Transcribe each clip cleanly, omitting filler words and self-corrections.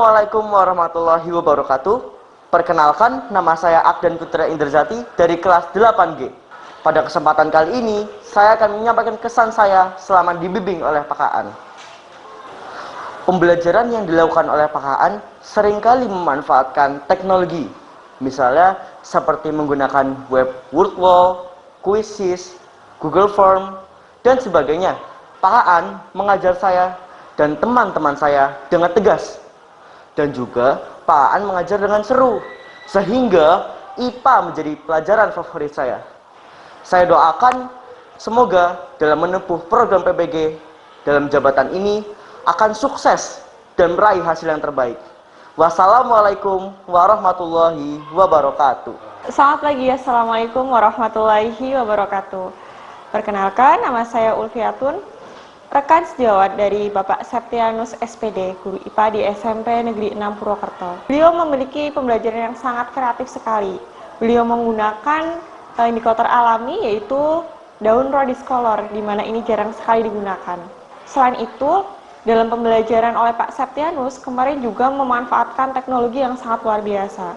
Assalamualaikum warahmatullahi wabarakatuh. Perkenalkan, nama saya Akdan Putra Indrzati dari kelas 8G. Pada kesempatan kali ini, saya akan menyampaikan kesan saya selama dibimbing oleh Pak Aan. Pembelajaran yang dilakukan oleh Pak Aan seringkali memanfaatkan teknologi. Misalnya seperti menggunakan web Wordwall, Quizzes, Google Form, dan sebagainya. Pak Aan mengajar saya dan teman-teman saya dengan tegas. Dan juga Pak Aan mengajar dengan seru, sehingga IPA menjadi pelajaran favorit saya. Saya doakan semoga dalam menempuh program PPG dalam jabatan ini akan sukses dan meraih hasil yang terbaik. Wassalamualaikum warahmatullahi wabarakatuh. Selamat pagi, Assalamualaikum warahmatullahi wabarakatuh. Perkenalkan, nama saya Ulfiatun, rekan sejawat dari Bapak Septianus SPD, guru IPA di SMP Negeri 6 Purwokerto. Beliau memiliki pembelajaran yang sangat kreatif sekali. Beliau menggunakan indikator alami yaitu daun rhodiscolor, di mana ini jarang sekali digunakan. Selain itu, dalam pembelajaran oleh Pak Septianus kemarin juga memanfaatkan teknologi yang sangat luar biasa.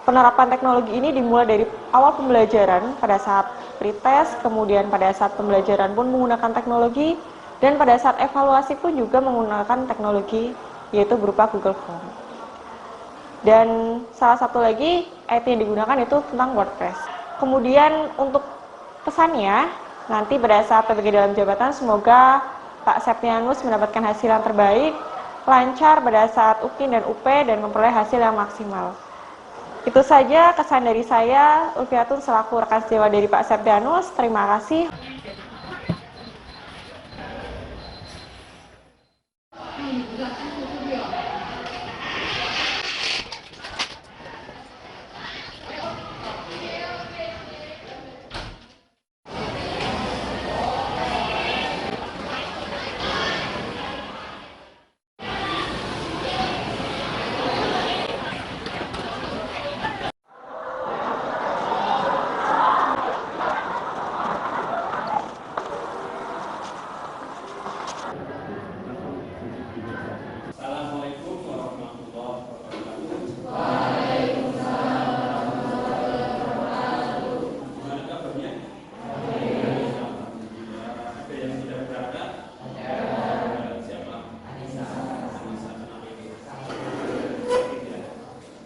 Penerapan teknologi ini dimulai dari awal pembelajaran pada saat pretest, kemudian pada saat pembelajaran pun menggunakan teknologi, dan pada saat evaluasi pun juga menggunakan teknologi yaitu berupa Google Form. Dan salah satu lagi IT yang digunakan itu tentang WordPress. Kemudian untuk pesannya, nanti pada saat PPG dalam jabatan semoga Pak Septianus mendapatkan hasil yang terbaik, lancar pada saat UKIN dan UP, dan memperoleh hasil yang maksimal. Itu saja kesan dari saya, Ulfiatun selaku rekan sejawat dari Pak Septianus. Terima kasih. Assalamualaikum warahmatullahi wabarakatuh. Gimana kabarnya? Ada yang sudah berangkat? Siapa? Anissa.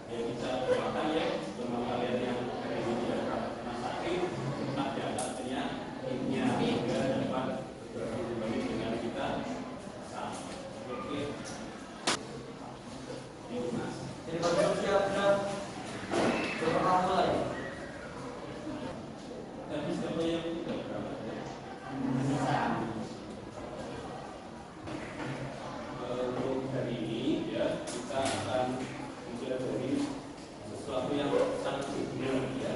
Ya, kita doakan ya semua kalian yang hari ini sudah berangkat ke rumah sakit, ada hasilnya, hikmahnya juga dapat berbagi dengan kita. Oke. Jadi kalau siap-siap, coba mulai. Tapi siapa yang tidak berangkat ya? Untuk hari ini ya kita akan mempelajari sesuatu yang sangat sederhana ya.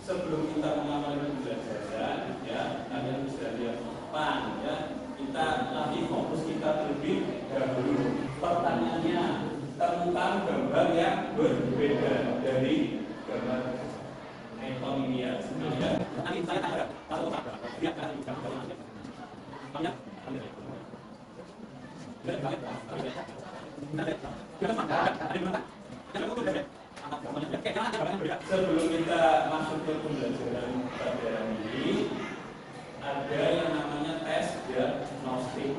Sebelum kita mengambil pembelajaran ya, kalian bisa lihat depan ya. Kita nanti fokus kita terlebih dahulu. Pertanyaannya, temukan gambar yang berbeda dari gambar iPhone ini ya. Nanti saya tanya kalau lihat kan banyak sebelum kita masuk ke pembelajaran pada ini, ada yang namanya tes diagnostik.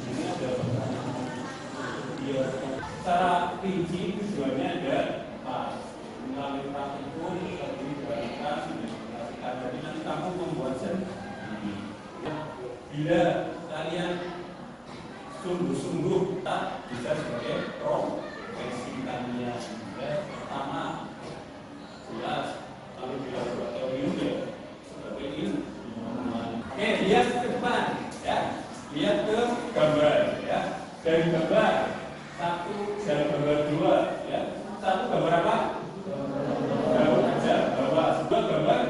Ini ada secara rinci tujuannya ada empat. Melalui praktikum seperti dijalankan, jadi nanti kamu membuat sendiri. Bila kalian sungguh-sungguh tak bisa sebagai profesi kalian. Pertama, jelas kalau bila laboratorium ya sebagai ilmuwan. Oke, lihat ke depan ya, lihat ke gambar ya. Dari gambar satu, dari gambar dua ya. Satu gambar apa? Daun aja bawah. Dua gambar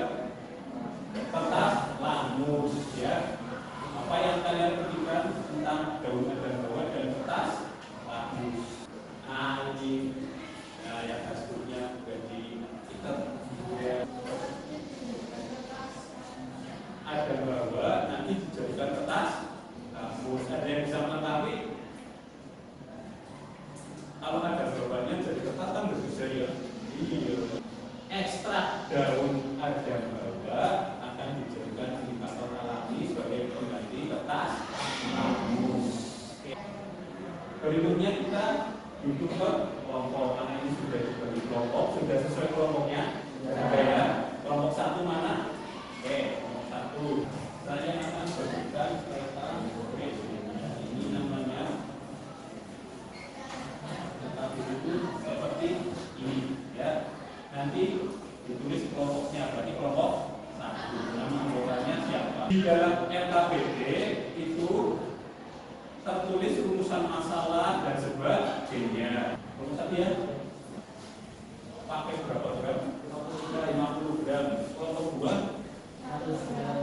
kertas langus ya. Apa yang kalian perhatikan tentang daun dan bawah dan kertas langus? Nah, ini ya yang hasilnya jadi hitam. ada bahwa nanti dijadikan kertas kamus. Ada yang bisa mengetahui kalau ada bawahnya jadi kertas kan berbeda ya. Iya. Ekstrak daun ada bawah akan dijadikan indikator alami sebagai pengganti kertas kamus. Berikutnya kita duduk ke kelompok. Karena ini sudah dibagi kelompok, sudah sesuai kelompoknya. Ya. Kelompok satu mana? Oke, kelompok satu. Saya akan berikan peta ini namanya peta itu seperti ini, ya. Nanti ditulis kelompoknya, berarti kelompok satu. Nama anggotanya siapa? Di dalam RKBD itu tertulis rumusan masalah dan sebagainya. Rumus satu ya. Pakai berapa gram? 50 gram. Kelompok 2 100 gram.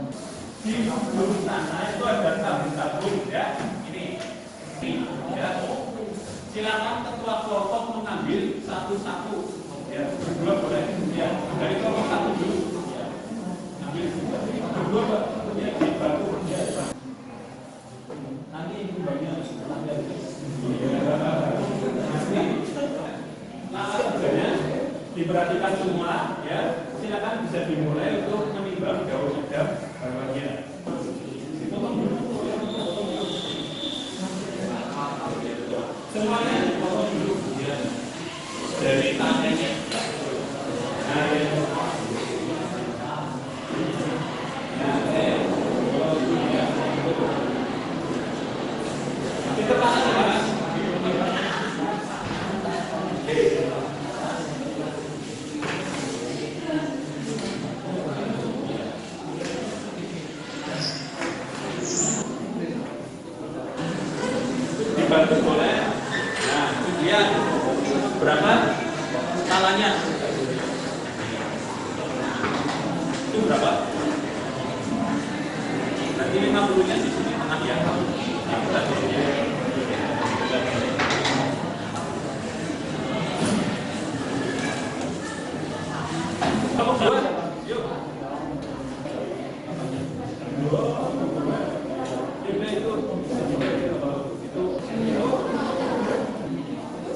Di ujung sana itu ada tabung-tabung ya. Ini ya. Silakan ketua kelompok mengambil satu-satu. Ya, berdua boleh. Ya, dari kelompok satu dulu. Ya. Ambil berdua ya dibantu ya. Nanti ibu banyak diperhatikan semua ya, silakan bisa dimulai untuk menimbang daun edam bawahnya. Semuanya dipotong dulu ya. Dari tangannya. Nah, ya. Kita pasang ya. Dibantu boleh. Nah, kemudian berapa skalanya? Itu berapa? Nanti 50-nya di sini tengah ya. Kelompok 2, yuk.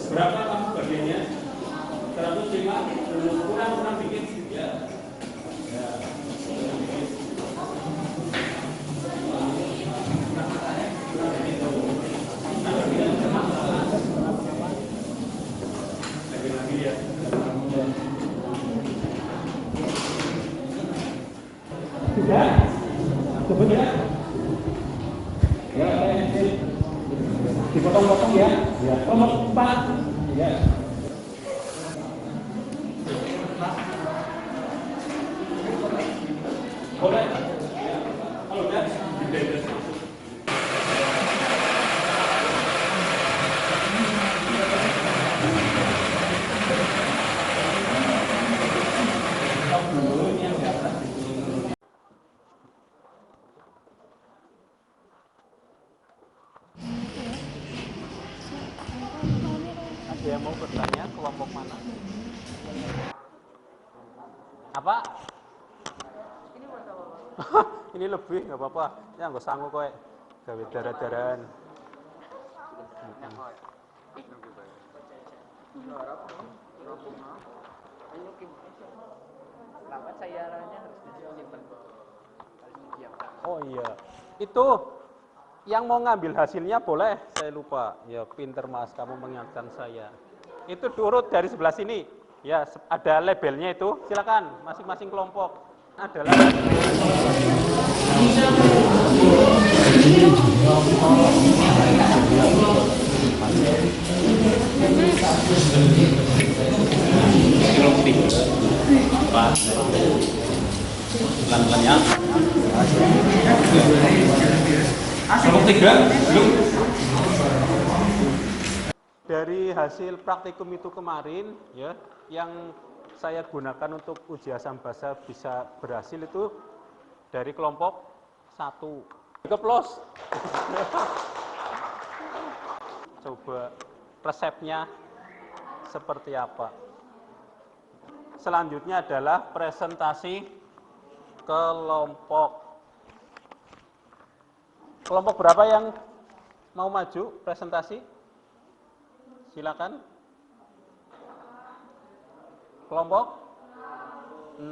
Berapa kamu bagiannya? 105, kurang dikit ya. Lagi ya. Sudah? Cukup ya? Ya, dipotong-potong ya. Ya, kelompok 4. Ya. Boleh. Kalau udah diberes. Ada yang mau bertanya kelompok mana? Apa? Ini buat apa? Ini lebih nggak apa-apa. Ya nggak sanggup kok. Gawe darah-darahan. Oh iya, itu yang mau ngambil hasilnya boleh. Saya lupa. Ya pinter mas, kamu mengingatkan saya. Itu turut dari sebelah sini. Ya ada labelnya itu. Silakan masing-masing kelompok. Adalah pelan-pelannya. Kelompok 3 belum. Dari hasil praktikum itu kemarin ya, yang saya gunakan untuk uji asam basa bisa berhasil itu dari kelompok 1. Keplos. Coba resepnya seperti apa. Selanjutnya adalah presentasi kelompok. Kelompok berapa yang mau maju presentasi? Silakan. Kelompok 6.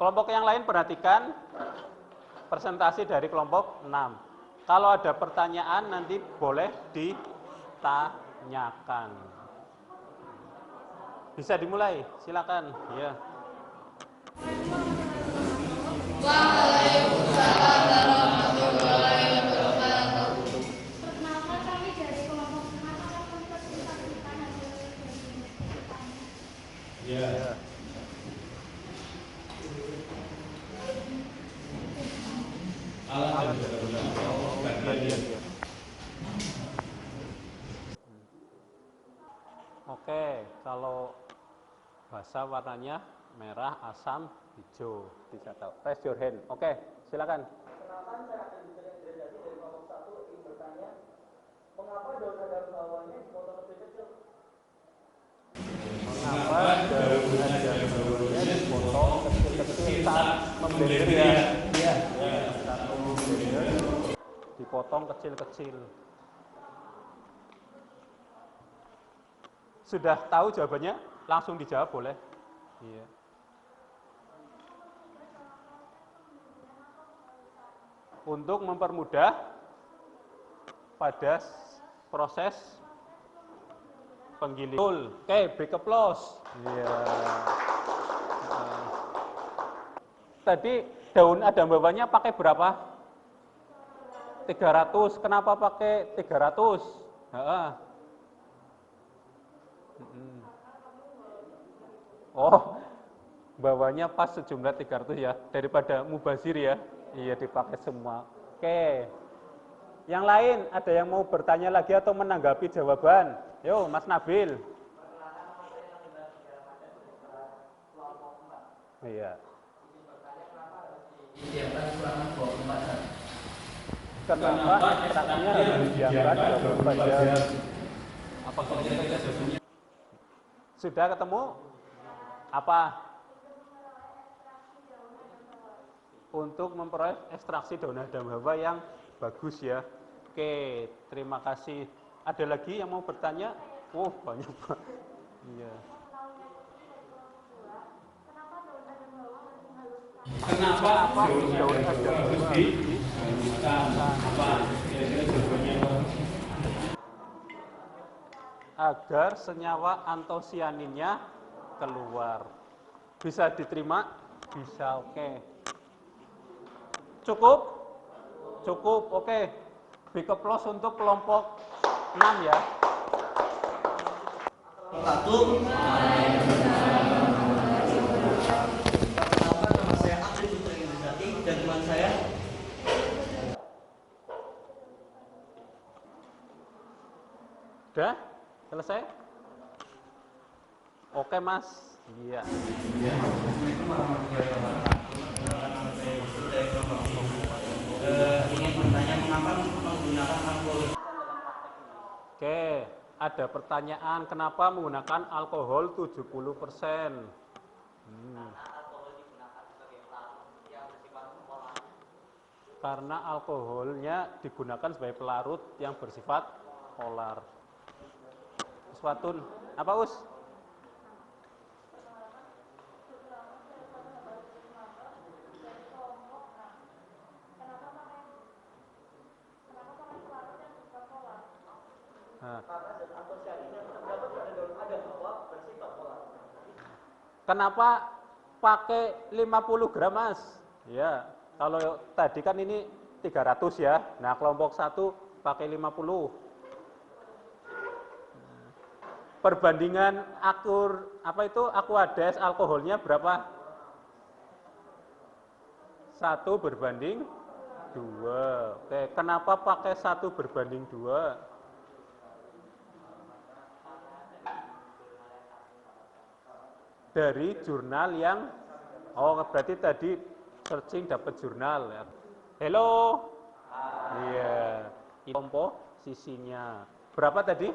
Kelompok yang lain perhatikan presentasi dari kelompok 6. Kalau ada pertanyaan nanti boleh ditanyakan. Bisa dimulai, silakan. Ya. Waalaikumsalam warahmatullahi wabarakatuh. Perkenalkan kami dari kelompok kenapa kami terlibat hasil Ya. Alat yang digunakan bagian. Oke, kalau basa warnanya merah, asam, hijau. Bisa tahu. Raise your hand. Oke, silakan. Perkenalkan, saya akan dari kelompok 1 ingin bertanya, mengapa daun adam bawahnya dipotong kecil-kecil? Mengapa daun adam bawahnya dipotong kecil-kecil saat memblender ya? Iya. Saat memblender dipotong kecil-kecil. Sudah tahu jawabannya? Langsung dijawab boleh. Iya. Untuk mempermudah pada proses penggiliran. Oke, big applause. Iya. Tadi daun adam bawahnya pakai berapa? 300. Kenapa pakai 300? Oh, bawahnya pas sejumlah 300 ya, daripada mubazir ya. Iya, dipakai semua. Oke. Yang lain, ada yang mau bertanya lagi atau menanggapi jawaban? Yo, Mas Nabil. Iya. Kenapa ekstraknya harus diangkat 24 jam? Apa kira-kira? Sudah ketemu? Apa? Untuk memperoleh ekstraksi daun adam hawa yang bagus ya. Oke, terima kasih. Ada lagi yang mau bertanya? Oh, banyak Pak. Iya. Kenapa daun adam harus dihaluskan? Apa? Kira-kira jawabannya apa? Agar senyawa antosianinnya keluar. Bisa diterima? Bisa, oke. Cukup? Cukup, oke. Big applause untuk kelompok 6 ya. Satu. Perkenalkan, nama saya Abdi Putra Indrisati dan teman saya. Udah? Selesai? Oke, Mas. Iya. Ingin bertanya mengapa menggunakan alkohol. Oke, ada pertanyaan kenapa menggunakan alkohol 70%? Karena alkoholnya digunakan sebagai pelarut yang bersifat polar. Uswatun, apa Us? Nah. Kenapa pakai 50 gram Mas? Ya, kalau tadi kan ini 300 ya. Nah, kelompok 1 pakai 50. Perbandingan Aquades alkoholnya berapa? 1 berbanding 2. Oke, kenapa pakai 1 berbanding 2? Dari jurnal yang, berarti tadi searching dapat jurnal ya. Hello? Iya, komposisinya. Berapa tadi?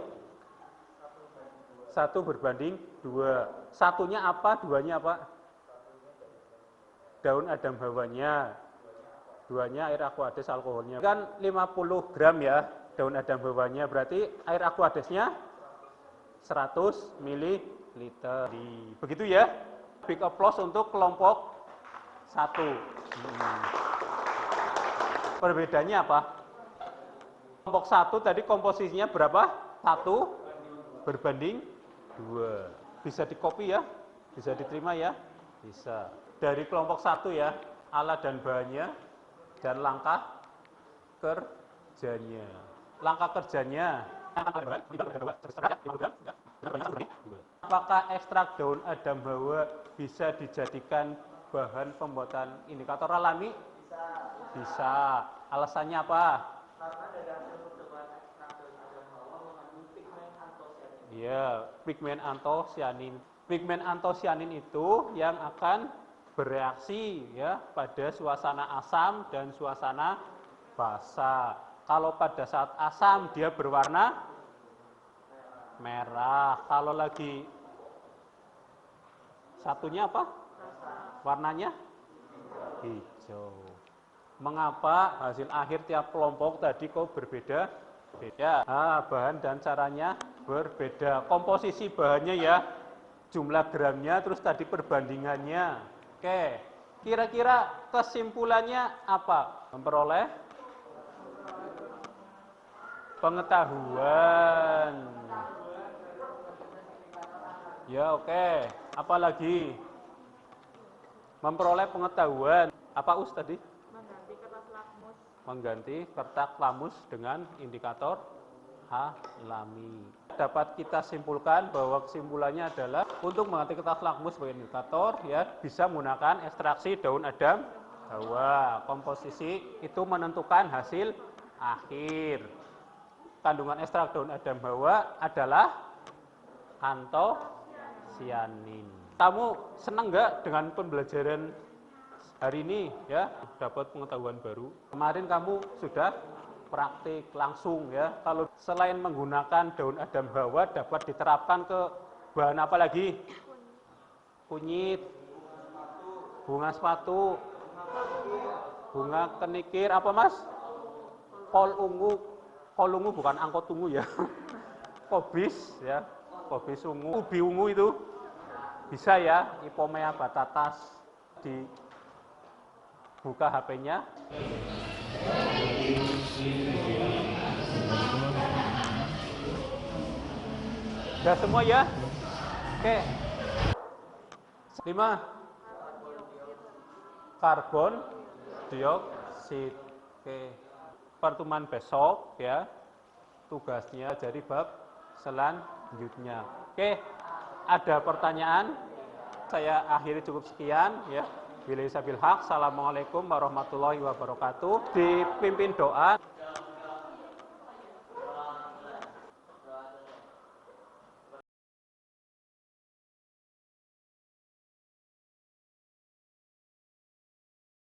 1 berbanding 2. Satunya apa, duanya apa? Daun adam hawanya. 2-nya air aquades alkoholnya. Kan 50 gram ya daun adam bawanya, berarti air aquadesnya 100 ml. Begitu ya. Big applause untuk kelompok 1. Perbedaannya apa? Kelompok 1 tadi komposisinya berapa? 1 berbanding 2. Bisa di-copy ya? Bisa diterima ya? Bisa. Dari kelompok 1 ya, alat dan bahannya dan langkah kerjanya. Langkah kerjanya. Apakah ekstrak daun adam hawa bisa dijadikan bahan pembuatan indikator alami? Bisa. Alasannya apa? Karena dari hasil percobaan ekstrak daun adam hawa mengandung pigmen antosianin. Iya, pigmen antosianin. Pigmen antosianin itu yang akan bereaksi ya pada suasana asam dan suasana basa. Kalau pada saat asam dia berwarna merah. Kalau lagi satunya apa? Warnanya hijau. Mengapa hasil akhir tiap kelompok tadi kok berbeda? Beda. Bahan dan caranya berbeda. Komposisi bahannya ya, jumlah gramnya, terus tadi perbandingannya. Oke, kira-kira kesimpulannya apa? Memperoleh pengetahuan. Ya, oke. Apa lagi? Memperoleh pengetahuan. Apa Us tadi? Mengganti kertas lakmus. Mengganti kertas lakmus dengan indikator alami. Dapat kita simpulkan bahwa kesimpulannya adalah untuk mengganti kertas lakmus sebagai indikator ya bisa menggunakan ekstraksi daun adam hawa. Komposisi itu menentukan hasil akhir. Kandungan ekstrak daun adam hawa adalah antosianin. Kamu senang nggak dengan pembelajaran hari ini ya? Dapat pengetahuan baru. Kemarin kamu sudah praktik langsung ya. Kalau selain menggunakan daun adam hawa dapat diterapkan ke bahan apa lagi? Kunyit, bunga sepatu, bunga kenikir, apa mas? Kol ungu. Kol ungu bukan angkot ungu ya. Kobis ya, kobis ungu, ubi ungu itu bisa ya, Ipomea batatas. Dibuka HP-nya. Sudah semua ya? Oke. 5. Karbon dioksida. Oke. Pertemuan besok ya. Tugasnya jadi bab selanjutnya. Oke. Ada pertanyaan? Saya akhiri cukup sekian ya. Billahi sabil haq. Assalamualaikum warahmatullahi wabarakatuh. Dipimpin doa.